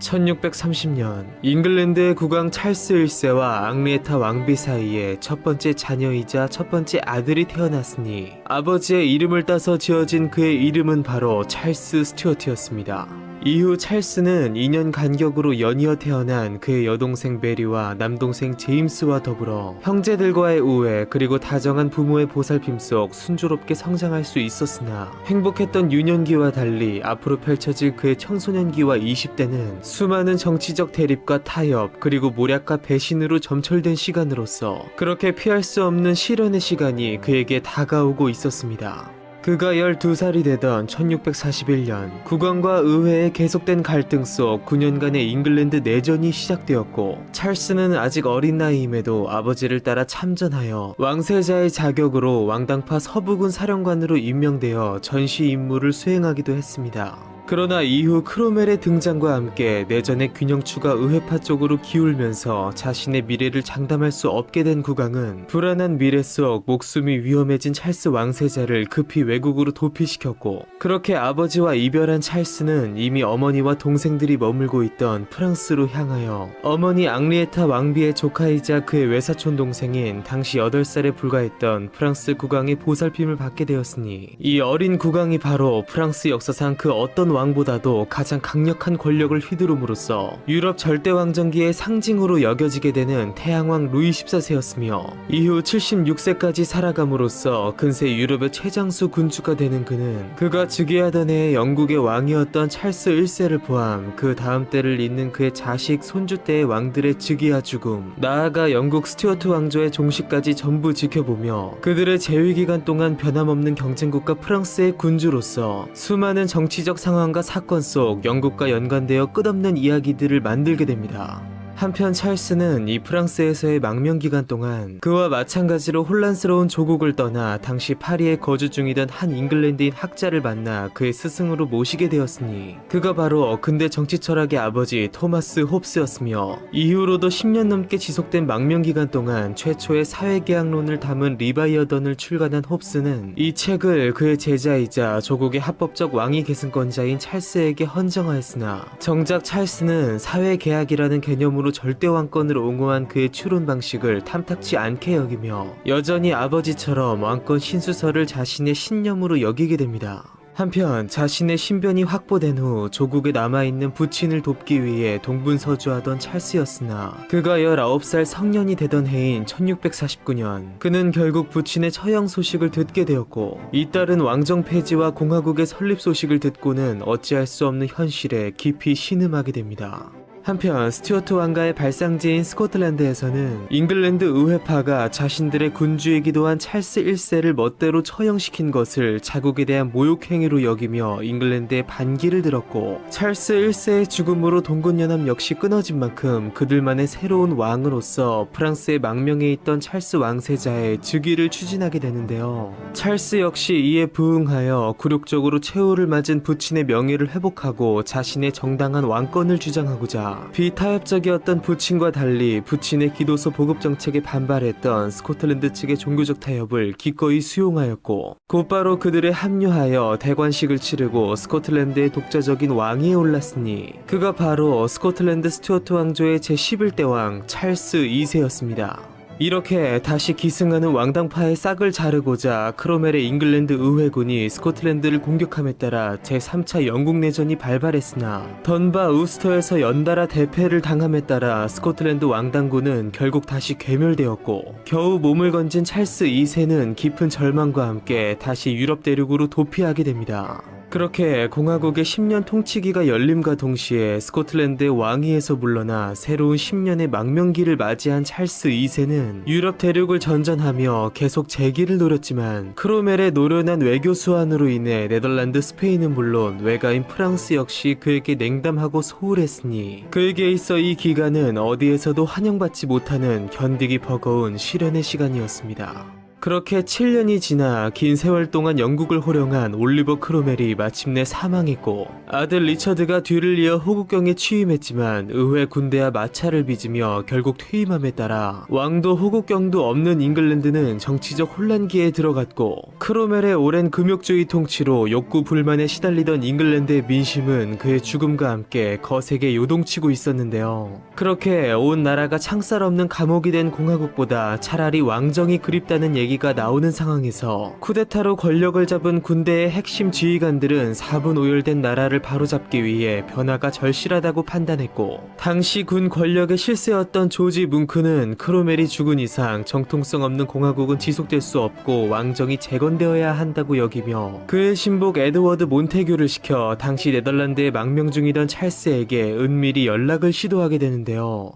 1630년 잉글랜드의 국왕 찰스 1세와 앙리에타 왕비 사이에 첫 번째 자녀이자 첫 번째 아들이 태어났으니 아버지의 이름을 따서 지어진 그의 이름은 바로 찰스 스튜어트였습니다. 이후 찰스는 2년 간격으로 연이어 태어난 그의 여동생 메리와 남동생 제임스와 더불어 형제들과의 우애 그리고 다정한 부모의 보살핌 속 순조롭게 성장할 수 있었으나 행복했던 유년기와 달리 앞으로 펼쳐질 그의 청소년기와 20대는 수많은 정치적 대립과 타협 그리고 모략과 배신으로 점철된 시간으로서 그렇게 피할 수 없는 시련의 시간이 그에게 다가오고 있었습니다. 그가 12살이 되던 1641년 국왕과 의회의 계속된 갈등 속 9년간의 잉글랜드 내전이 시작되었고 찰스는 아직 어린 나이임에도 아버지를 따라 참전하여 왕세자의 자격으로 왕당파 서부군 사령관으로 임명되어 전시 임무를 수행하기도 했습니다. 그러나 이후 크로멜의 등장과 함께 내전의 균형추가 의회파 쪽으로 기울면서 자신의 미래를 장담할 수 없게 된 국왕은 불안한 미래 속 목숨이 위험해진 찰스 왕세자를 급히 외국으로 도피시켰고 그렇게 아버지와 이별한 찰스는 이미 어머니와 동생들이 머물고 있던 프랑스로 향하여 어머니 앙리에타 왕비의 조카이자 그의 외사촌 동생인 당시 8살에 불과했던 프랑스 국왕의 보살핌을 받게 되었으니 이 어린 국왕이 바로 프랑스 역사상 그 어떤 왕보다도 가장 강력한 권력을 휘두름으로써 유럽 절대왕정기의 상징으로 여겨지게 되는 태양왕 루이 14세였으며 이후 76세까지 살아감으로써 근세 유럽의 최장수 군주가 되는 그는 그가 즉위하던 해에 영국의 왕이었던 찰스 1세를 포함 그 다음 때를 잇는 그의 자식, 손주 때의 왕들의 즉위와 죽음, 나아가 영국 스튜어트 왕조의 종식까지 전부 지켜보며 그들의 재위기간 동안 변함없는 경쟁국가 프랑스의 군주로서 수많은 정치적 상황 과 사건 속 영국과 연관되어 끝없는 이야기들을 만들게 됩니다. 한편 찰스는 이 프랑스에서의 망명기간 동안 그와 마찬가지로 혼란스러운 조국을 떠나 당시 파리에 거주 중이던 한 잉글랜드인 학자를 만나 그의 스승으로 모시게 되었으니 그가 바로 근대 정치 철학의 아버지 토마스 홉스였으며 이후로도 10년 넘게 지속된 망명기간 동안 최초의 사회계약론을 담은 리바이어던을 출간한 홉스는 이 책을 그의 제자이자 조국의 합법적 왕위 계승권자인 찰스에게 헌정하였으나 정작 찰스는 사회계약이라는 개념으로 절대왕권을 옹호한 그의 추론 방식을 탐탁지 않게 여기며 여전히 아버지처럼 왕권 신수설을 자신의 신념으로 여기게 됩니다. 한편 자신의 신변이 확보된 후 조국에 남아있는 부친을 돕기 위해 동분서주하던 찰스였으나 그가 19살 성년이 되던 해인 1649년 그는 결국 부친의 처형 소식을 듣게 되었고 이따른 왕정 폐지와 공화국의 설립 소식을 듣고는 어찌할 수 없는 현실에 깊이 신음하게 됩니다. 한편 스튜어트 왕가의 발상지인 스코틀랜드에서는 잉글랜드 의회파가 자신들의 군주이기도 한 찰스 1세를 멋대로 처형시킨 것을 자국에 대한 모욕행위로 여기며 잉글랜드에 반기를 들었고 찰스 1세의 죽음으로 동군연합 역시 끊어진 만큼 그들만의 새로운 왕으로서 프랑스의 망명에 있던 찰스 왕세자의 즉위를 추진하게 되는데요. 찰스 역시 이에 부응하여 굴욕적으로 최후를 맞은 부친의 명예를 회복하고 자신의 정당한 왕권을 주장하고자 비타협적이었던 부친과 달리 부친의 기도서 보급 정책에 반발했던 스코틀랜드 측의 종교적 타협을 기꺼이 수용하였고 곧바로 그들에 합류하여 대관식을 치르고 스코틀랜드의 독자적인 왕위에 올랐으니 그가 바로 스코틀랜드 스튜어트 왕조의 제11대 왕 찰스 2세였습니다. 이렇게 다시 기승하는 왕당파의 싹을 자르고자 크로멜의 잉글랜드 의회군이 스코틀랜드를 공격함에 따라 제3차 영국 내전이 발발했으나 던바 우스터에서 연달아 대패를 당함에 따라 스코틀랜드 왕당군은 결국 다시 괴멸되었고 겨우 몸을 건진 찰스 2세는 깊은 절망과 함께 다시 유럽 대륙으로 도피하게 됩니다. 그렇게 공화국의 10년 통치기가 열림과 동시에 스코틀랜드의 왕위에서 물러나 새로운 10년의 망명기를 맞이한 찰스 2세는 유럽 대륙을 전전하며 계속 재기를 노렸지만 크로멜의 노련한 외교 수완으로 인해 네덜란드, 스페인은 물론 외가인 프랑스 역시 그에게 냉담하고 소홀했으니 그에게 있어 이 기간은 어디에서도 환영받지 못하는 견디기 버거운 시련의 시간이었습니다. 그렇게 7년이 지나 긴 세월 동안 영국을 호령한 올리버 크로멜이 마침내 사망했고 아들 리처드가 뒤를 이어 호국경에 취임했지만 의회 군대와 마찰을 빚으며 결국 퇴임함에 따라 왕도 호국경도 없는 잉글랜드는 정치적 혼란기에 들어갔고 크로멜의 오랜 금욕주의 통치로 욕구 불만에 시달리던 잉글랜드의 민심은 그의 죽음과 함께 거세게 요동치고 있었는데요. 그렇게 온 나라가 창살 없는 감옥이 된 공화국보다 차라리 왕정이 그립다는 얘기가 나오는 상황에서 쿠데타로 권력을 잡은 군대의 핵심 지휘관들은 4분 오열된 나라를 바로잡기 위해 변화가 절실하다고 판단했고 당시 군 권력의 실세였던 조지 뭉크는 크로멜이 죽은 이상 정통성 없는 공화국은 지속될 수 없고 왕정이 재건되어야 한다고 여기며 그의 신복 에드워드 몬테규를 시켜 당시 네덜란드에 망명 중이던 찰스에게 은밀히 연락을 시도하게 되는데요.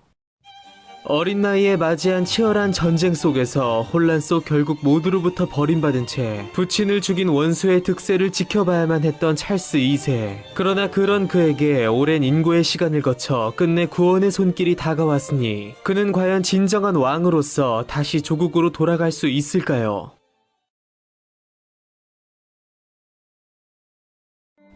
어린 나이에 맞이한 치열한 전쟁 속에서 혼란 속 결국 모두로부터 버림받은 채 부친을 죽인 원수의 득세를 지켜봐야만 했던 찰스 2세. 그러나 그런 그에게 오랜 인고의 시간을 거쳐 끝내 구원의 손길이 다가왔으니 그는 과연 진정한 왕으로서 다시 조국으로 돌아갈 수 있을까요?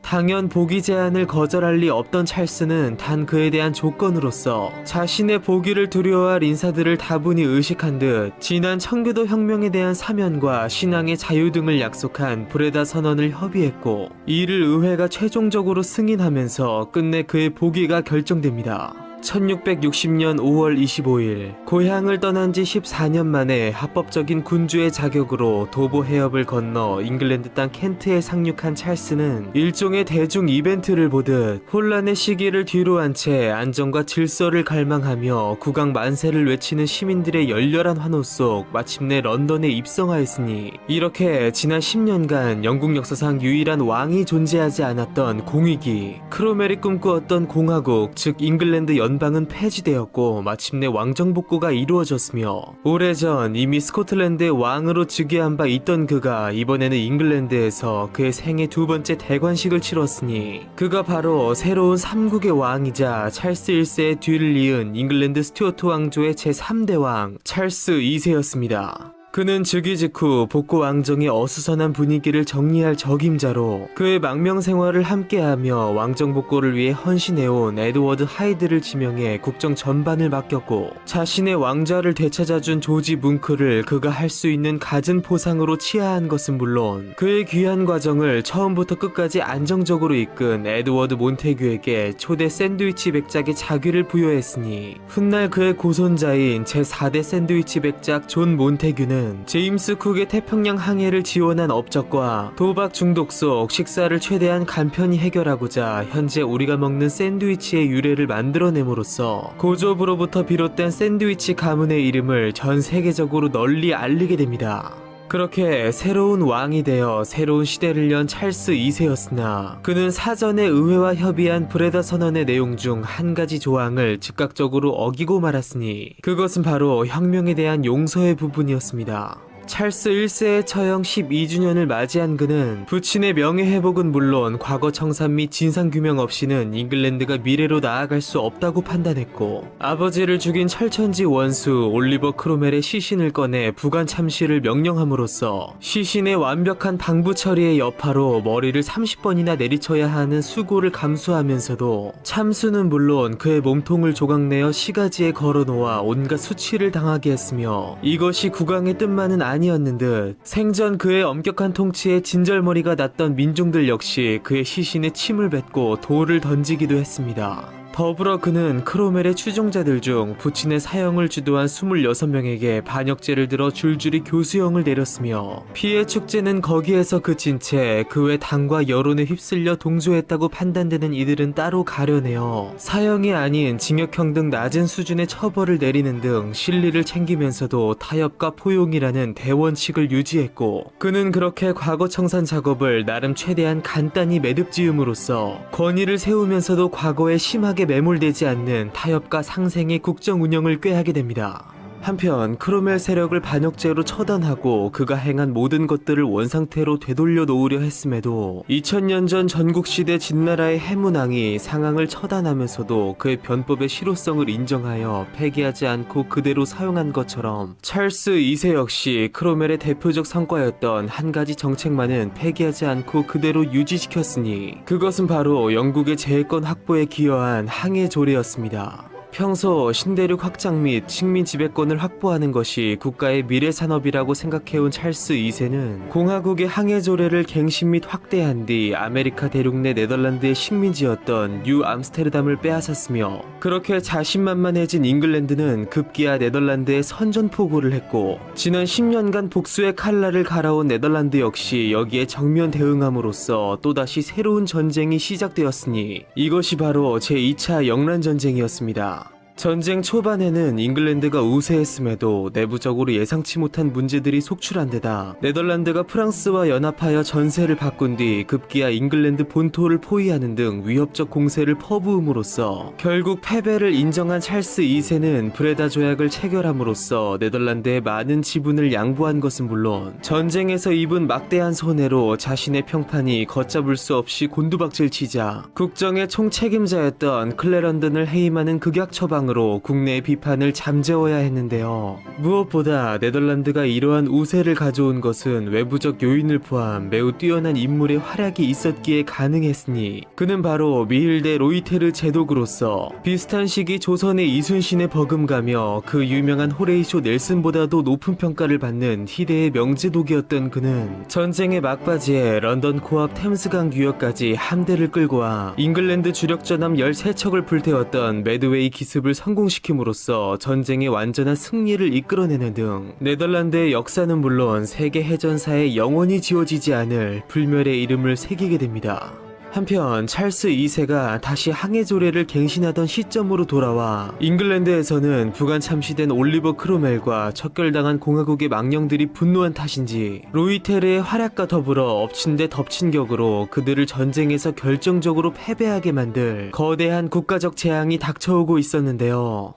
당연 복위 제안을 거절할 리 없던 찰스는 단 그에 대한 조건으로서 자신의 복위를 두려워할 인사들을 다분히 의식한 듯 지난 청교도 혁명에 대한 사면과 신앙의 자유 등을 약속한 브레다 선언을 협의했고 이를 의회가 최종적으로 승인하면서 끝내 그의 복위가 결정됩니다. 1660년 5월 25일 고향을 떠난 지 14년 만에 합법적인 군주의 자격으로 도보 해협을 건너 잉글랜드 땅 켄트에 상륙한 찰스는 일종의 대중 이벤트를 보듯 혼란의 시기를 뒤로한 채 안정과 질서를 갈망하며 국왕 만세를 외치는 시민들의 열렬한 환호 속 마침내 런던에 입성하였으니 이렇게 지난 10년간 영국 역사상 유일한 왕이 존재하지 않았던 공위기 크로멜이 꿈꾸었던 공화국 즉 잉글랜드 연방은 폐지되었고 마침내 왕정복구가 이루어졌으며 오래전 이미 스코틀랜드의 왕으로 즉위한 바 있던 그가 이번에는 잉글랜드에서 그의 생애 두 번째 대관식을 치렀으니 그가 바로 새로운 3국의 왕이자 찰스 1세의 뒤를 이은 잉글랜드 스튜어트 왕조의 제3대 왕 찰스 2세였습니다. 그는 즉위 직후 복고 왕정의 어수선한 분위기를 정리할 적임자로 그의 망명 생활을 함께하며 왕정 복고를 위해 헌신해온 에드워드 하이드를 지명해 국정 전반을 맡겼고 자신의 왕좌를 되찾아준 조지 뭉크를 그가 할 수 있는 갖은 포상으로 치하한 것은 물론 그의 귀한 과정을 처음부터 끝까지 안정적으로 이끈 에드워드 몬테규에게 초대 샌드위치 백작의 자귀를 부여했으니 훗날 그의 고손자인 제4대 샌드위치 백작 존 몬테규는 제임스 쿡의 태평양 항해를 지원한 업적과 도박 중독 속 식사를 최대한 간편히 해결하고자 현재 우리가 먹는 샌드위치의 유래를 만들어냄으로써 고조부로부터 비롯된 샌드위치 가문의 이름을 전 세계적으로 널리 알리게 됩니다. 그렇게 새로운 왕이 되어 새로운 시대를 연 찰스 2세였으나 그는 사전에 의회와 협의한 브레다 선언의 내용 중 한 가지 조항을 즉각적으로 어기고 말았으니 그것은 바로 혁명에 대한 용서의 부분이었습니다. 찰스 1세의 처형 12주년을 맞이한 그는 부친의 명예회복은 물론 과거 청산 및 진상규명 없이는 잉글랜드가 미래로 나아갈 수 없다고 판단했고 아버지를 죽인 철천지 원수 올리버 크로멜의 시신을 꺼내 부관 참시를 명령함으로써 시신의 완벽한 방부 처리의 여파로 머리를 30번이나 내리쳐야 하는 수고를 감수하면서도 참수는 물론 그의 몸통을 조각내어 시가지에 걸어놓아 온갖 수치를 당하게 했으며 이것이 국왕의 뜻만은 아니었는 듯 생전 그의 엄격한 통치에 진절머리가 났던 민중들 역시 그의 시신에 침을 뱉고 돌을 던지기도 했습니다. 더불어 그는 크로멜의 추종자들 중 부친의 사형을 주도한 26명에게 반역죄를 들어 줄줄이 교수형을 내렸으며 피해 축제는 거기에서 그친 채 그 외 당과 여론에 휩쓸려 동조했다고 판단되는 이들은 따로 가려내어 사형이 아닌 징역형 등 낮은 수준의 처벌을 내리는 등 실리를 챙기면서도 타협과 포용이라는 대원칙을 유지했고 그는 그렇게 과거 청산 작업을 나름 최대한 간단히 매듭지음으로써 권위를 세우면서도 과거에 심하게 매몰되지 않는 타협과 상생의 국정 운영을 꾀하게 됩니다. 한편 크로멜 세력을 반역죄로 처단하고 그가 행한 모든 것들을 원상태로 되돌려 놓으려 했음에도 2000년 전 전국시대 진나라의 해문왕이 상황을 처단하면서도 그의 변법의 실효성을 인정하여 폐기하지 않고 그대로 사용한 것처럼 찰스 2세 역시 크로멜의 대표적 성과였던 한 가지 정책만은 폐기하지 않고 그대로 유지시켰으니 그것은 바로 영국의 재해권 확보에 기여한 항해 조례였습니다. 평소 신대륙 확장 및 식민 지배권을 확보하는 것이 국가의 미래 산업이라고 생각해온 찰스 2세는 공화국의 항해 조례를 갱신 및 확대한 뒤 아메리카 대륙 내 네덜란드의 식민지였던 뉴 암스테르담을 빼앗았으며 그렇게 자신만만해진 잉글랜드는 급기야 네덜란드에 선전포고를 했고 지난 10년간 복수의 칼날을 갈아온 네덜란드 역시 여기에 정면 대응함으로써 또다시 새로운 전쟁이 시작되었으니 이것이 바로 제2차 영란전쟁이었습니다. 전쟁 초반에는 잉글랜드가 우세했음에도 내부적으로 예상치 못한 문제들이 속출한 데다 네덜란드가 프랑스와 연합하여 전세를 바꾼 뒤 급기야 잉글랜드 본토를 포위하는 등 위협적 공세를 퍼부음으로써 결국 패배를 인정한 찰스 2세는 브레다 조약을 체결함으로써 네덜란드의 많은 지분을 양보한 것은 물론 전쟁에서 입은 막대한 손해로 자신의 평판이 걷잡을 수 없이 곤두박질 치자 국정의 총책임자였던 클레런던을 해임하는 극약 처방 으로 국내의 비판을 잠재워야 했는데요. 무엇보다 네덜란드가 이러한 우세를 가져온 것은 외부적 요인을 포함 매우 뛰어난 인물의 활약이 있었기에 가능했으니 그는 바로 미힐데 로이테르 제독으로서 비슷한 시기 조선의 이순신에 버금가며 그 유명한 호레이쇼 넬슨보다도 높은 평가를 받는 희대의 명제독이었던 그는 전쟁의 막바지에 런던 코앞 템스강 유역까지 함대를 끌고 와 잉글랜드 주력 전함 13척을 불태웠던 매드웨이 기습을 성공시킴으로써 전쟁의 완전한 승리를 이끌어내는 등 네덜란드의 역사는 물론 세계 해전사에 영원히 지워지지 않을 불멸의 이름을 새기게 됩니다. 한편 찰스 2세가 다시 항해 조례를 갱신하던 시점으로 돌아와 잉글랜드에서는 부관 참시된 올리버 크로멜과 척결당한 공화국의 망령들이 분노한 탓인지 로이테르의 활약과 더불어 엎친 데 덮친 격으로 그들을 전쟁에서 결정적으로 패배하게 만들 거대한 국가적 재앙이 닥쳐오고 있었는데요.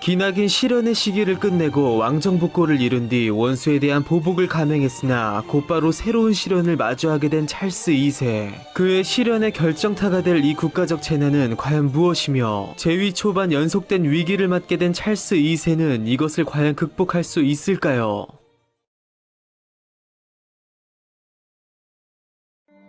기나긴 실현의 시기를 끝내고 왕정복고를 이룬 뒤 원수에 대한 보복을 감행했으나 곧바로 새로운 시련을 마주하게 된 찰스 2세. 그의 실현의 결정타가 될 이 국가적 재난은 과연 무엇이며 재위 초반 연속된 위기를 맞게 된 찰스 2세는 이것을 과연 극복할 수 있을까요?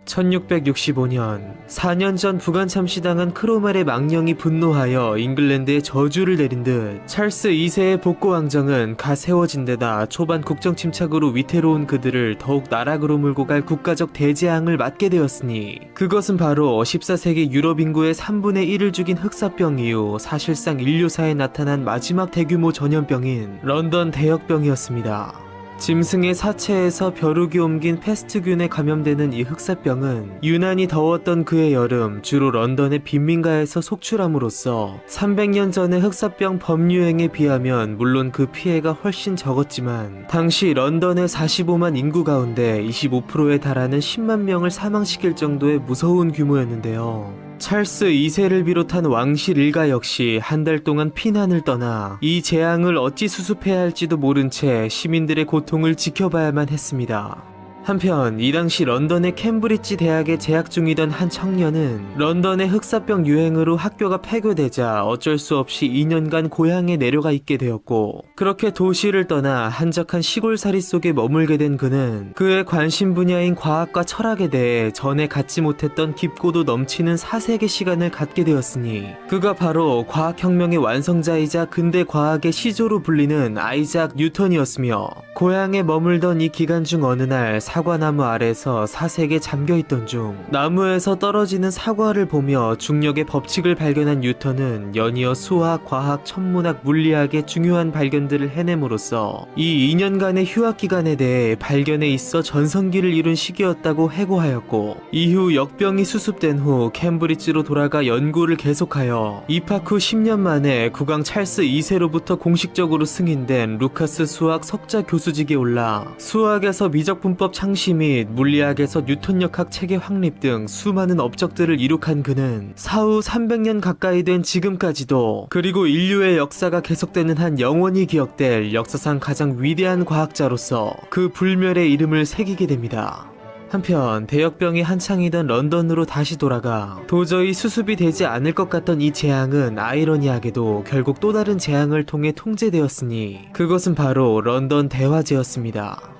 1665년 4년 전 부관 참시당한 크로멜의 망령이 분노하여 잉글랜드에 저주를 내린 듯 찰스 2세의 복고 왕정은 가 세워진 데다 초반 국정 침착으로 위태로운 그들을 더욱 나락으로 몰고 갈 국가적 대재앙을 맞게 되었으니 그것은 바로 14세기 유럽 인구의 3분의 1을 죽인 흑사병 이후 사실상 인류사에 나타난 마지막 대규모 전염병인 런던 대역병이었습니다. 짐승의 사체에서 벼룩이 옮긴 패스트균에 감염되는 이 흑사병은 유난히 더웠던 그의 여름 주로 런던의 빈민가에서 속출함으로써 300년 전의 흑사병 범유행에 비하면 물론 그 피해가 훨씬 적었지만 당시 런던의 45만 인구 가운데 25%에 달하는 10만 명을 사망시킬 정도의 무서운 규모였는데요. 찰스 2세를 비롯한 왕실 일가 역시 한 달 동안 피난을 떠나 이 재앙을 어찌 수습해야 할지도 모른 채 시민들의 고통을 지켜봐야만 했습니다. 한편 이 당시 런던의 캠브리지 대학에 재학 중이던 한 청년은 런던의 흑사병 유행으로 학교가 폐교되자 어쩔 수 없이 2년간 고향에 내려가 있게 되었고 그렇게 도시를 떠나 한적한 시골살이 속에 머물게 된 그는 그의 관심 분야인 과학과 철학에 대해 전에 갖지 못했던 깊고도 넘치는 사색의 시간을 갖게 되었으니 그가 바로 과학혁명의 완성자이자 근대 과학의 시조로 불리는 아이작 뉴턴이었으며 고향에 머물던 이 기간 중 어느 날 사과나무 아래서 사색에 잠겨있던 중 나무에서 떨어지는 사과를 보며 중력의 법칙을 발견한 뉴턴은 연이어 수학, 과학, 천문학, 물리학의 중요한 발견들을 해냄으로써 이 2년간의 휴학 기간에 대해 발견에 있어 전성기를 이룬 시기였다고 해고하였고 이후 역병이 수습된 후 캠브리지로 돌아가 연구를 계속하여 입학 후 10년 만에 국왕 찰스 2세로부터 공식적으로 승인된 루카스 수학 석좌 교수 교수직에 올라 수학에서 미적분법 창시 및 물리학에서 뉴턴역학 체계 확립 등 수많은 업적들을 이룩한 그는 사후 300년 가까이 된 지금까지도, 그리고 인류의 역사가 계속되는 한 영원히 기억될 역사상 가장 위대한 과학자로서 그 불멸의 이름을 새기게 됩니다. 한편 대역병이 한창이던 런던으로 다시 돌아가 도저히 수습이 되지 않을 것 같던 이 재앙은 아이러니하게도 결국 또 다른 재앙을 통해 통제되었으니 그것은 바로 런던 대화재였습니다.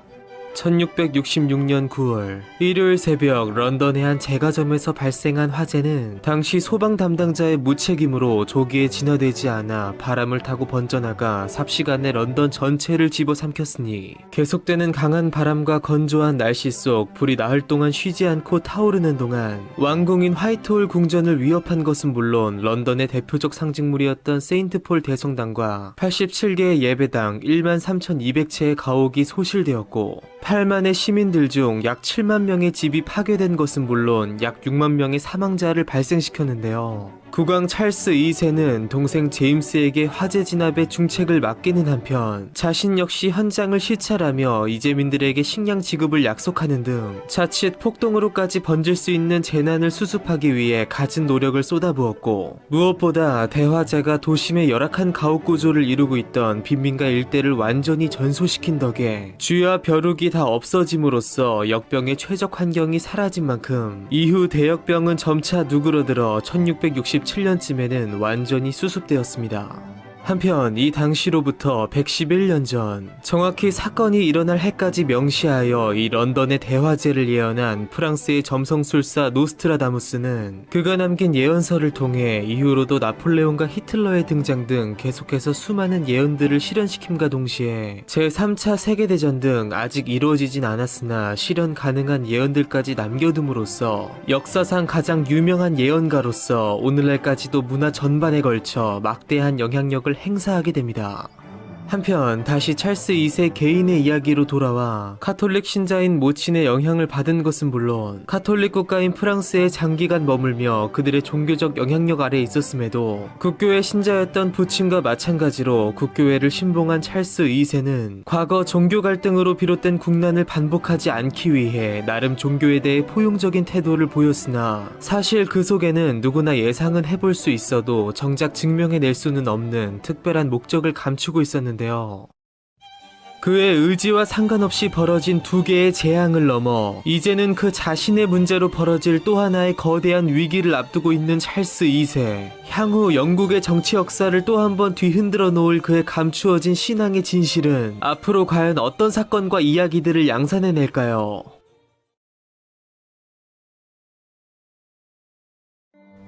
1666년 9월 일요일 새벽 런던의 한 제과점에서 발생한 화재는 당시 소방 담당자의 무책임으로 조기에 진화되지 않아 바람을 타고 번져나가 삽시간에 런던 전체를 집어삼켰으니 계속되는 강한 바람과 건조한 날씨 속 불이 나흘 동안 쉬지 않고 타오르는 동안 왕궁인 화이트홀 궁전을 위협한 것은 물론 런던의 대표적 상징물이었던 세인트폴 대성당과 87개의 예배당 13,200채의 가옥이 소실되었고 8만의 시민들 중 약 7만 명의 집이 파괴된 것은 물론 약 6만 명의 사망자를 발생시켰는데요. 국왕 찰스 2세는 동생 제임스에게 화재 진압의 중책을 맡기는 한편 자신 역시 현장을 시찰하며 이재민들에게 식량 지급을 약속하는 등 자칫 폭동으로까지 번질 수 있는 재난을 수습하기 위해 갖은 노력을 쏟아부었고, 무엇보다 대화재가 도심의 열악한 가옥 구조를 이루고 있던 빈민가 일대를 완전히 전소시킨 덕에 쥐와 벼룩이 다 없어짐으로써 역병의 최적 환경이 사라진 만큼 이후 대역병은 점차 누그러들어 1667년쯤에는 완전히 수습되었습니다. 한편 이 당시로부터 111년 전, 정확히 사건이 일어날 해까지 명시하여 이 런던의 대화재를 예언한 프랑스의 점성술사 노스트라다무스는 그가 남긴 예언서를 통해 이후로도 나폴레온과 히틀러의 등장 등 계속해서 수많은 예언들을 실현시킴과 동시에 제3차 세계대전 등 아직 이루어지진 않았으나 실현 가능한 예언들까지 남겨둠으로써 역사상 가장 유명한 예언가로서 오늘날까지도 문화 전반에 걸쳐 막대한 영향력을 행사하게 됩니다. 한편 다시 찰스 2세 개인의 이야기로 돌아와 카톨릭 신자인 모친의 영향을 받은 것은 물론 카톨릭 국가인 프랑스에 장기간 머물며 그들의 종교적 영향력 아래 있었음에도 국교의 신자였던 부친과 마찬가지로 국교회를 신봉한 찰스 2세는 과거 종교 갈등으로 비롯된 국난을 반복하지 않기 위해 나름 종교에 대해 포용적인 태도를 보였으나 사실 그 속에는 누구나 예상은 해볼 수 있어도 정작 증명해낼 수는 없는 특별한 목적을 감추고 있었는데요. 그의 의지와 상관없이 벌어진 두 개의 재앙을 넘어 이제는 그 자신의 문제로 벌어질 또 하나의 거대한 위기를 앞두고 있는 찰스 2세. 향후 영국의 정치 역사를 또 한 번 뒤흔들어 놓을 그의 감추어진 신앙의 진실은 앞으로 과연 어떤 사건과 이야기들을 양산해낼까요?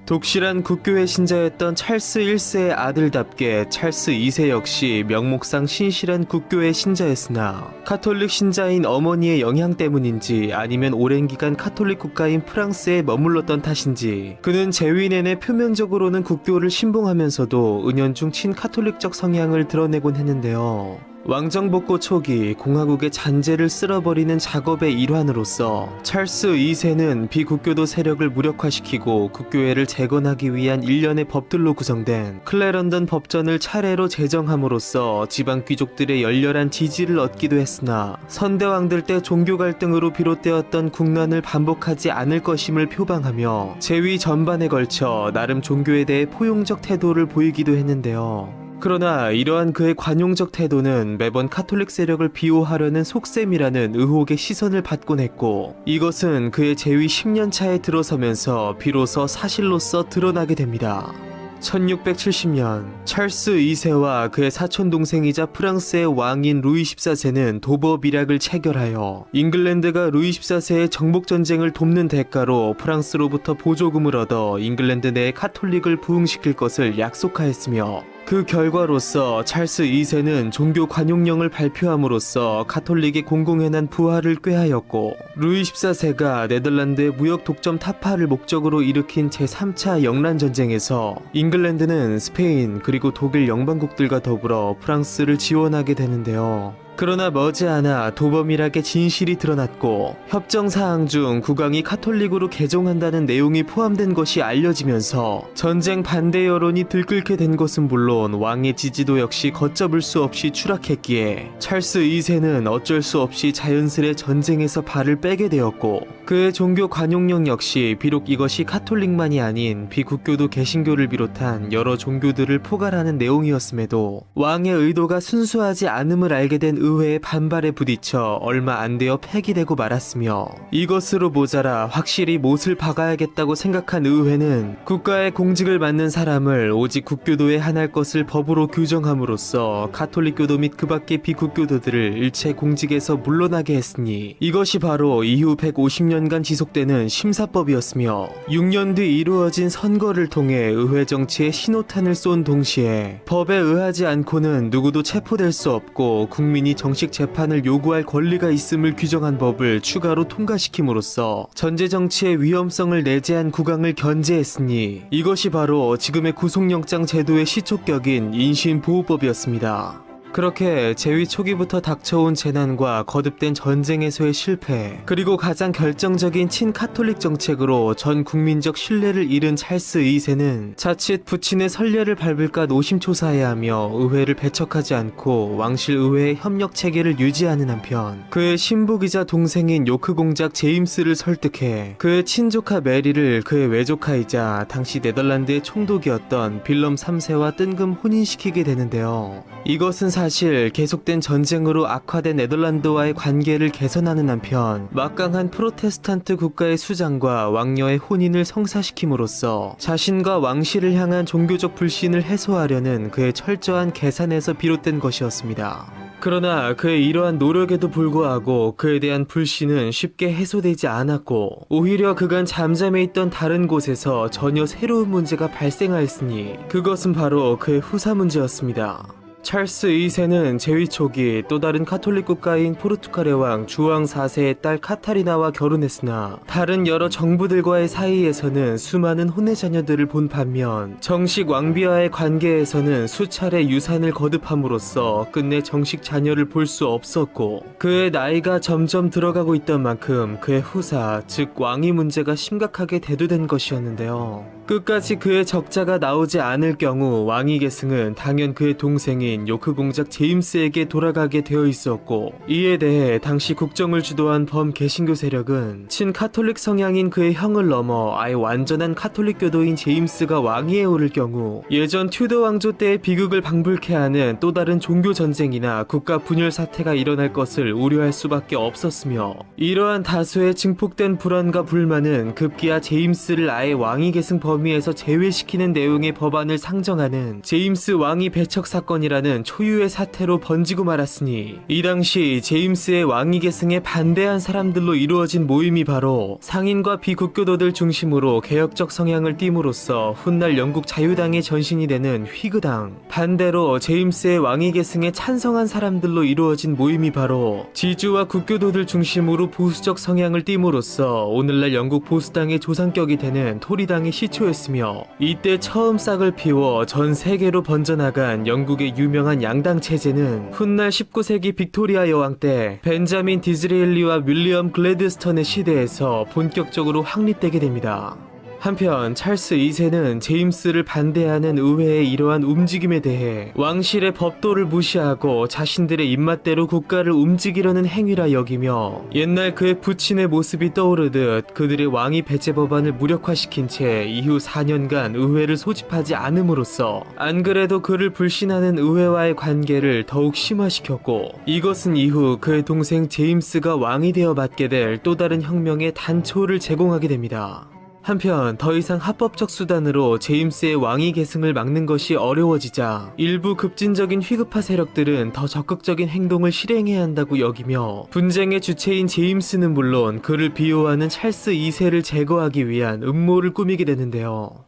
독실한 국교회 신자였던 찰스 1세의 아들답게 찰스 2세 역시 명목상 신실한 국교회 신자였으나 카톨릭 신자인 어머니의 영향 때문인지 아니면 오랜 기간 카톨릭 국가인 프랑스에 머물렀던 탓인지 그는 재위 내내 표면적으로는 국교를 신봉하면서도 은연중 친카톨릭적 성향을 드러내곤 했는데요. 왕정복고 초기 공화국의 잔재를 쓸어버리는 작업의 일환으로서 찰스 2세는 비국교도 세력을 무력화시키고 국교회를 재건하기 위한 일련의 법들로 구성된 클레런던 법전을 차례로 제정함으로써 지방 귀족들의 열렬한 지지를 얻기도 했으나 선대왕들 때 종교 갈등으로 비롯되었던 국난을 반복하지 않을 것임을 표방하며 재위 전반에 걸쳐 나름 종교에 대해 포용적 태도를 보이기도 했는데요. 그러나 이러한 그의 관용적 태도는 매번 카톨릭 세력을 비호하려는 속셈이라는 의혹의 시선을 받곤 했고, 이것은 그의 재위 10년 차에 들어서면서 비로소 사실로서 드러나게 됩니다. 1670년 찰스 2세와 그의 사촌동생이자 프랑스의 왕인 루이 14세는 도버 밀약을 체결하여 잉글랜드가 루이 14세의 정복전쟁을 돕는 대가로 프랑스로부터 보조금을 얻어 잉글랜드 내에 카톨릭을 부흥시킬 것을 약속하였으며, 그 결과로서 찰스 2세는 종교 관용령을 발표함으로써 카톨릭의 공공연한 부활을 꾀하였고, 루이 14세가 네덜란드의 무역 독점 타파를 목적으로 일으킨 제3차 영란전쟁에서 잉글랜드는 스페인 그리고 독일 영방국들과 더불어 프랑스를 지원하게 되는데요. 그러나 머지않아 도범이락의 진실이 드러났고 협정사항 중 국왕이 카톨릭으로 개종한다는 내용이 포함된 것이 알려지면서 전쟁 반대 여론이 들끓게 된 것은 물론 왕의 지지도 역시 걷잡을 수 없이 추락했기에 찰스 2세는 어쩔 수 없이 자연스레 전쟁에서 발을 빼게 되었고 그의 종교 관용령 역시 비록 이것이 카톨릭만이 아닌 비국교도 개신교를 비롯한 여러 종교들을 포괄하는 내용이었음에도 왕의 의도가 순수하지 않음을 알게 된 의회의 반발에 부딪혀 얼마 안 되어 폐기되고 말았으며 이것으로 모자라 확실히 못을 박아야겠다고 생각한 의회는 국가의 공직을 맡는 사람을 오직 국교도에 한할 것을 법으로 규정함으로써 카톨릭교도 및 그 밖의 비국교도들을 일체 공직에서 물러나게 했으니 이것이 바로 이후 150년간 지속되는 심사법이었으며 6년 뒤 이루어진 선거를 통해 의회 정치에 신호탄을 쏜 동시에 법에 의하지 않고는 누구도 체포될 수 없고 국민이 정식 재판을 요구할 권리가 있음을 규정한 법을 추가로 통과시킴으로써 전제 정치의 위험성을 내재한 국왕을 견제했으니 이것이 바로 지금의 구속영장 제도의 시초격인 인신보호법이었습니다. 그렇게 재위 초기부터 닥쳐온 재난과 거듭된 전쟁에서의 실패, 그리고 가장 결정적인 친카톨릭 정책으로 전 국민적 신뢰를 잃은 찰스 2세는 자칫 부친의 선례를 밟을까 노심초사해야 하며 의회를 배척하지 않고 왕실 의회의 협력 체계를 유지하는 한편 그의 신부이자 동생인 요크 공작 제임스를 설득해 그의 친조카 메리를 그의 외조카이자 당시 네덜란드의 총독이었던 빌럼 3세와 뜬금 혼인시키게 되는데요. 이것은 사실 계속된 전쟁으로 악화된 네덜란드와의 관계를 개선하는 한편 막강한 프로테스탄트 국가의 수장과 왕녀의 혼인을 성사시킴으로써 자신과 왕실을 향한 종교적 불신을 해소하려는 그의 철저한 계산에서 비롯된 것이었습니다. 그러나 그의 이러한 노력에도 불구하고 그에 대한 불신은 쉽게 해소되지 않았고 오히려 그간 잠잠해 있던 다른 곳에서 전혀 새로운 문제가 발생하였으니 그것은 바로 그의 후사 문제였습니다. 찰스 2세는 재위 초기 또 다른 카톨릭 국가인 포르투갈의 왕 주왕 4세의 딸 카타리나와 결혼했으나 다른 여러 정부들과의 사이에서는 수많은 혼외 자녀들을 본 반면 정식 왕비와의 관계에서는 수차례 유산을 거듭함으로써 끝내 정식 자녀를 볼 수 없었고 그의 나이가 점점 들어가고 있던 만큼 그의 후사 즉 왕위 문제가 심각하게 대두된 것이었는데요. 끝까지 그의 적자가 나오지 않을 경우 왕위 계승은 당연 그의 동생인 요크 공작 제임스에게 돌아가게 되어 있었고 이에 대해 당시 국정을 주도한 범개신교 세력은 친카톨릭 성향인 그의 형을 넘어 아예 완전한 카톨릭 교도인 제임스가 왕위에 오를 경우 예전 튜더 왕조 때의 비극을 방불케 하는 또 다른 종교 전쟁이나 국가 분열 사태가 일어날 것을 우려할 수밖에 없었으며 이러한 다수의 증폭된 불안과 불만은 급기야 제임스를 아예 왕위 계승 범위에서 제외시키는 내용의 법안을 상정하는 제임스 왕위 배척 사건이라는 초유의 사태로 번지고 말았으니 이 당시 제임스의 왕위 계승에 반대한 사람들로 이루어진 모임이 바로 상인과 비국교도들 중심으로 개혁적 성향을 띠므로써 훗날 영국 자유당의 전신이 되는 휘그당, 반대로 제임스의 왕위 계승에 찬성한 사람들로 이루어진 모임이 바로 지주와 국교도들 중심으로 보수적 성향을 띠므로써 오늘날 영국 보수당의 조상격이 되는 토리당의 시초였으며 이때 처음 싹을 피워 전 세계로 번져나간 영국의 유명한 양당 체제는 훗날 19세기 빅토리아 여왕 때 벤자민 디즈레일리와 윌리엄 글래드스턴의 시대에서 본격적으로 확립되게 됩니다. 한편 찰스 2세는 제임스를 반대하는 의회의 이러한 움직임에 대해 왕실의 법도를 무시하고 자신들의 입맛대로 국가를 움직이려는 행위라 여기며 옛날 그의 부친의 모습이 떠오르듯 그들의 왕위 배제 법안을 무력화시킨 채 이후 4년간 의회를 소집하지 않음으로써 안 그래도 그를 불신하는 의회와의 관계를 더욱 심화시켰고 이것은 이후 그의 동생 제임스가 왕이 되어 맡게 될 또 다른 혁명의 단초를 제공하게 됩니다. 한편 더 이상 합법적 수단으로 제임스의 왕위 계승을 막는 것이 어려워지자 일부 급진적인 휘급파 세력들은 더 적극적인 행동을 실행해야 한다고 여기며 분쟁의 주체인 제임스는 물론 그를 비호하는 찰스 2세를 제거하기 위한 음모를 꾸미게 되는데요.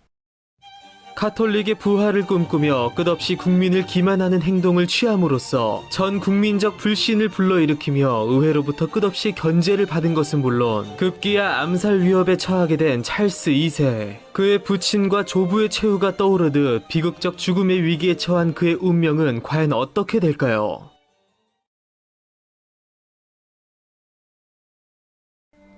카톨릭의 부활을 꿈꾸며 끝없이 국민을 기만하는 행동을 취함으로써 전 국민적 불신을 불러일으키며 의회로부터 끝없이 견제를 받은 것은 물론 급기야 암살 위협에 처하게 된 찰스 2세. 그의 부친과 조부의 최후가 떠오르듯 비극적 죽음의 위기에 처한 그의 운명은 과연 어떻게 될까요?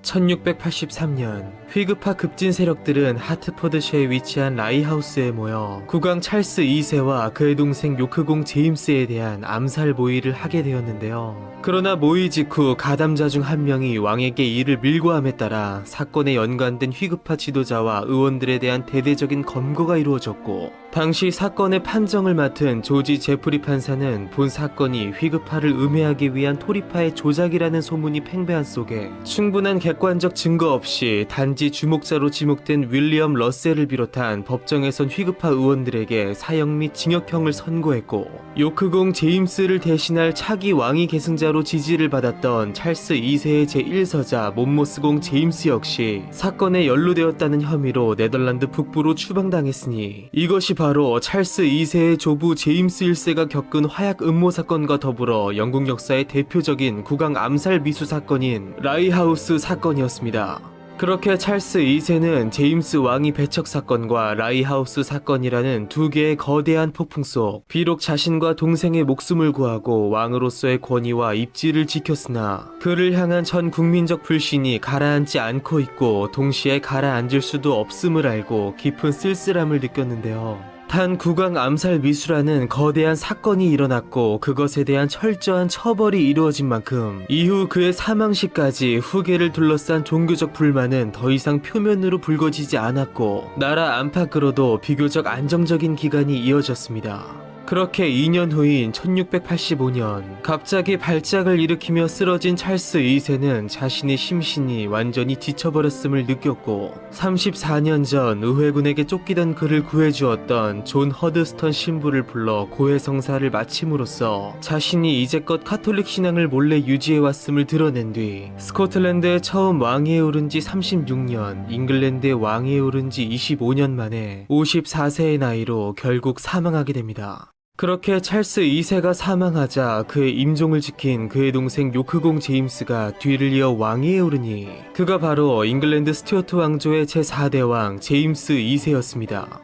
1683년 휘급파 급진 세력들은 하트퍼드셔에 위치한 라이하우스에 모여 국왕 찰스 2세와 그의 동생 요크공 제임스에 대한 암살 모의를 하게 되었는데요. 그러나 모의 직후 가담자 중 한 명이 왕에게 이를 밀고 함에 따라 사건에 연관된 휘급파 지도자와 의원들에 대한 대대적인 검거가 이루어졌고, 당시 사건의 판정을 맡은 조지 제프리 판사는 본 사건이 휘급파를 음해하기 위한 토리파의 조작이라는 소문이 팽배한 속에 충분한 객관적 증거 없이 단지 주목자로 지목된 윌리엄 러셀을 비롯한 법정에선 휘급파 의원들에게 사형 및 징역형을 선고했고, 요크공 제임스를 대신할 차기 왕위 계승자로 지지를 받았던 찰스 2세의 제1서자 몬모스공 제임스 역시 사건에 연루되었다는 혐의로 네덜란드 북부로 추방당했으니, 이것이 바로 찰스 2세의 조부 제임스 1세가 겪은 화약 음모 사건과 더불어 영국 역사의 대표적인 국왕 암살 미수 사건인 라이하우스 사건이었습니다. 그렇게 찰스 2세는 제임스 왕위 배척 사건과 라이하우스 사건이라는 두 개의 거대한 폭풍 속 비록 자신과 동생의 목숨을 구하고 왕으로서의 권위와 입지를 지켰으나 그를 향한 전 국민적 불신이 가라앉지 않고 있고 동시에 가라앉을 수도 없음을 알고 깊은 쓸쓸함을 느꼈는데요. 단 국왕 암살 미수라는 거대한 사건이 일어났고 그것에 대한 철저한 처벌이 이루어진 만큼 이후 그의 사망 시까지 후계를 둘러싼 종교적 불만은 더 이상 표면으로 불거지지 않았고 나라 안팎으로도 비교적 안정적인 기간이 이어졌습니다. 그렇게 2년 후인 1685년 갑자기 발작을 일으키며 쓰러진 찰스 2세는 자신의 심신이 완전히 지쳐버렸음을 느꼈고 34년 전 의회군에게 쫓기던 그를 구해주었던 존 허드스턴 신부를 불러 고해성사를 마침으로써 자신이 이제껏 카톨릭 신앙을 몰래 유지해왔음을 드러낸 뒤 스코틀랜드에 처음 왕위에 오른 지 36년, 잉글랜드에 왕위에 오른 지 25년 만에 54세의 나이로 결국 사망하게 됩니다. 그렇게 찰스 2세가 사망하자 그의 임종을 지킨 그의 동생 요크공 제임스가 뒤를 이어 왕위에 오르니 그가 바로 잉글랜드 스튜어트 왕조의 제4대 왕 제임스 2세였습니다.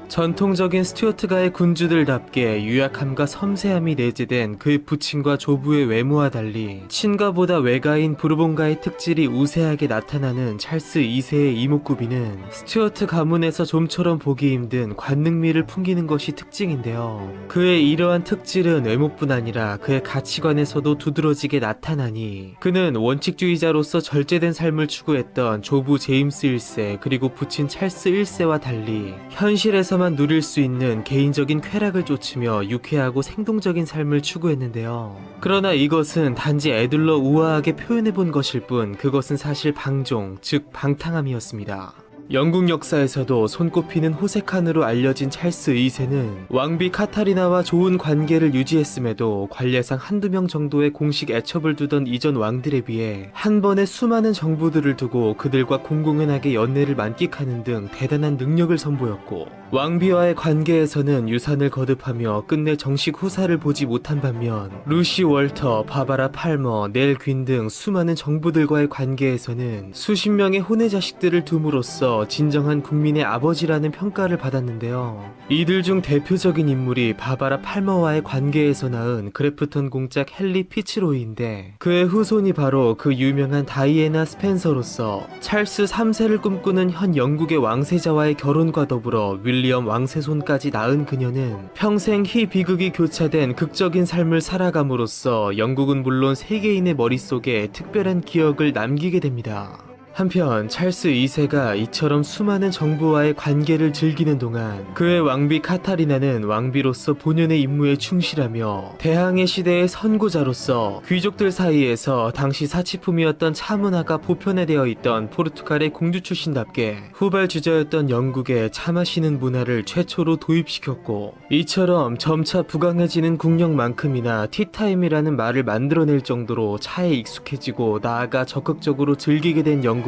전통적인 스튜어트가의 군주들답게 유약함과 섬세함이 내재된 그의 부친과 조부의 외모와 달리 친가보다 외가인 부르본가의 특질이 우세하게 나타나는 찰스 2세의 이목구비는 스튜어트 가문에서 좀처럼 보기 힘든 관능미를 풍기는 것이 특징인데요. 그의 이러한 특질은 외모뿐 아니라 그의 가치관에서도 두드러지게 나타나니 그는 원칙주의자로서 절제된 삶을 추구했던 조부 제임스 1세 그리고 부친 찰스 1세와 달리 현실에서만 누릴 수 있는 개인적인 쾌락을 쫓으며 유쾌하고 생동적인 삶을 추구했는데요. 그러나 이것은 단지 애들러 우아하게 표현해본 것일 뿐 그것은 사실 방종, 즉 방탕함이었습니다. 영국 역사에서도 손꼽히는 호색한으로 알려진 찰스 2세는 왕비 카타리나와 좋은 관계를 유지했음에도 관례상 한두 명 정도의 공식 애첩을 두던 이전 왕들에 비해 한 번에 수많은 정부들을 두고 그들과 공공연하게 연애를 만끽하는 등 대단한 능력을 선보였고 왕비와의 관계에서는 유산을 거듭하며 끝내 정식 후사를 보지 못한 반면 루시 월터, 바바라 팔머, 넬 퀸 등 수많은 정부들과의 관계에서는 수십 명의 혼외 자식들을 둠으로써 진정한 국민의 아버지라는 평가를 받았는데요. 이들 중 대표적인 인물이 바바라 팔머와의 관계에서 낳은 그래프턴 공작 헨리 피츠로이인데 그의 후손이 바로 그 유명한 다이애나 스펜서로서 찰스 3세를 꿈꾸는 현 영국의 왕세자와의 결혼과 더불어 윌리엄 왕세손까지 낳은 그녀는 평생 희 비극이 교차된 극적인 삶을 살아감으로써 영국은 물론 세계인의 머릿속에 특별한 기억을 남기게 됩니다. 한편 찰스 2세가 이처럼 수많은 정부와의 관계를 즐기는 동안 그의 왕비 카타리나는 왕비로서 본연의 임무에 충실하며 대항해 시대의 선구자로서 귀족들 사이에서 당시 사치품이었던 차문화가 보편화되어 있던 포르투갈의 공주 출신답게 후발주자였던 영국에 차 마시는 문화를 최초로 도입시켰고 이처럼 점차 부강해지는 국력만큼이나 티타임이라는 말을 만들어낼 정도로 차에 익숙해지고 나아가 적극적으로 즐기게 된 영국은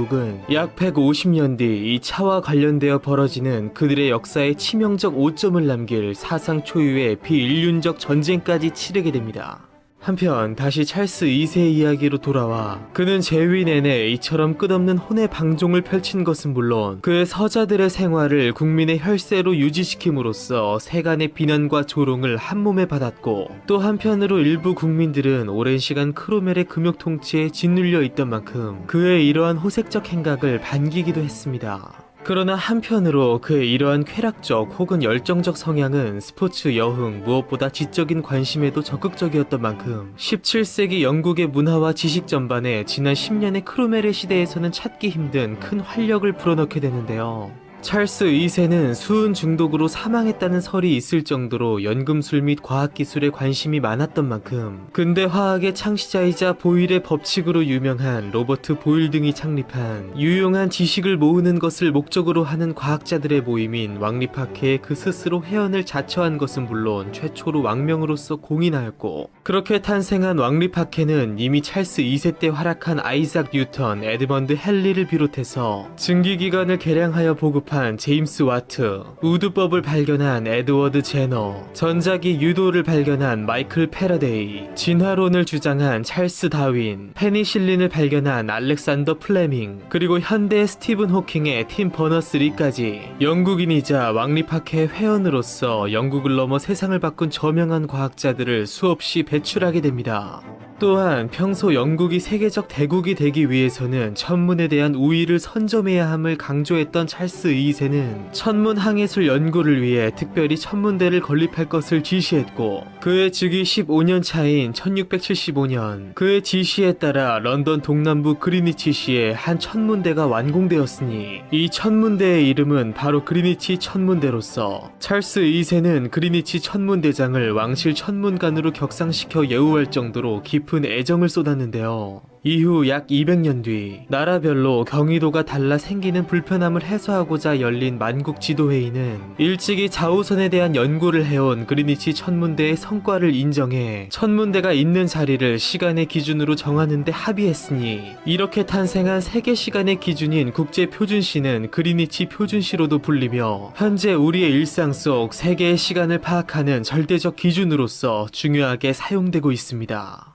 약 150년 뒤 이 차와 관련되어 벌어지는 그들의 역사에 치명적 오점을 남길 사상 초유의 비인륜적 전쟁까지 치르게 됩니다. 한편 다시 찰스 2세의 이야기로 돌아와 그는 재위 내내 이처럼 끝없는 혼의 방종을 펼친 것은 물론 그의 서자들의 생활을 국민의 혈세로 유지시킴으로써 세간의 비난과 조롱을 한몸에 받았고 또 한편으로 일부 국민들은 오랜 시간 크로멜의 금욕 통치에 짓눌려 있던 만큼 그의 이러한 호색적 행각을 반기기도 했습니다. 그러나 한편으로 그의 이러한 쾌락적 혹은 열정적 성향은 스포츠, 여흥, 무엇보다 지적인 관심에도 적극적이었던 만큼 17세기 영국의 문화와 지식 전반에 지난 10년의 크로멜의 시대에서는 찾기 힘든 큰 활력을 불어넣게 되는데요. 찰스 2세는 수은 중독으로 사망했다는 설이 있을 정도로 연금술 및 과학기술에 관심이 많았던 만큼 근대 화학의 창시자이자 보일의 법칙으로 유명한 로버트 보일 등이 창립한 유용한 지식을 모으는 것을 목적으로 하는 과학자들의 모임인 왕립학회에 그 스스로 회원을 자처한 것은 물론 최초로 왕명으로서 공인하였고 그렇게 탄생한 왕립학회는 이미 찰스 2세 때 활약한 아이작 뉴턴, 에드먼드 헨리를 비롯해서 증기기관을 개량하여 보급한 제임스 와트, 우드법을 발견한 에드워드 제너, 전자기 유도를 발견한 마이클 패러데이, 진화론을 주장한 찰스 다윈, 페니실린을 발견한 알렉산더 플레밍, 그리고 현대의 스티븐 호킹의 팀 버너스리까지 영국인이자 왕립학회 회원으로서 영국을 넘어 세상을 바꾼 저명한 과학자들을 수없이 배출하게 됩니다. 또한 평소 영국이 세계적 대국이 되기 위해서는 천문에 대한 우위를 선점해야 함을 강조했던 찰스 2세는 천문 항해술 연구를 위해 특별히 천문대를 건립할 것을 지시했고 그의 즉위 15년 차인 1675년 그의 지시에 따라 런던 동남부 그리니치시에 한 천문대가 완공되었으니 이 천문대의 이름은 바로 그리니치 천문대로서 찰스 2세는 그리니치 천문대장을 왕실 천문관으로 격상시켜 예우할 정도로 깊은 애정을 쏟았는데요. 이후 약 200년 뒤 나라별로 경이도가 달라 생기는 불편함을 해소하고자 열린 만국 지도회의는 일찍이 자우선에 대한 연구를 해온 그리니치 천문대의 성과를 인정해 천문대가 있는 자리를 시간의 기준으로 정하는 데 합의했으니 이렇게 탄생한 세계 시간의 기준인 국제표준시는 그리니치 표준시로도 불리며 현재 우리의 일상 속 세계의 시간을 파악하는 절대적 기준으로서 중요하게 사용되고 있습니다.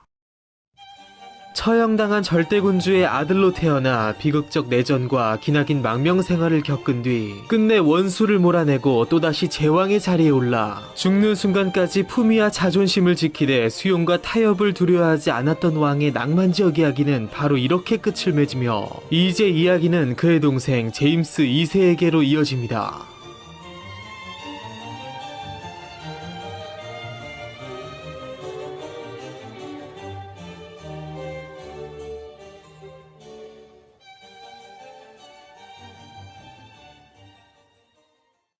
처형당한 절대군주의 아들로 태어나 비극적 내전과 기나긴 망명생활을 겪은 뒤 끝내 원수를 몰아내고 또다시 제왕의 자리에 올라 죽는 순간까지 품위와 자존심을 지키되 수용과 타협을 두려워하지 않았던 왕의 낭만적 이야기는 바로 이렇게 끝을 맺으며 이제 이야기는 그의 동생 제임스 2세에게로 이어집니다.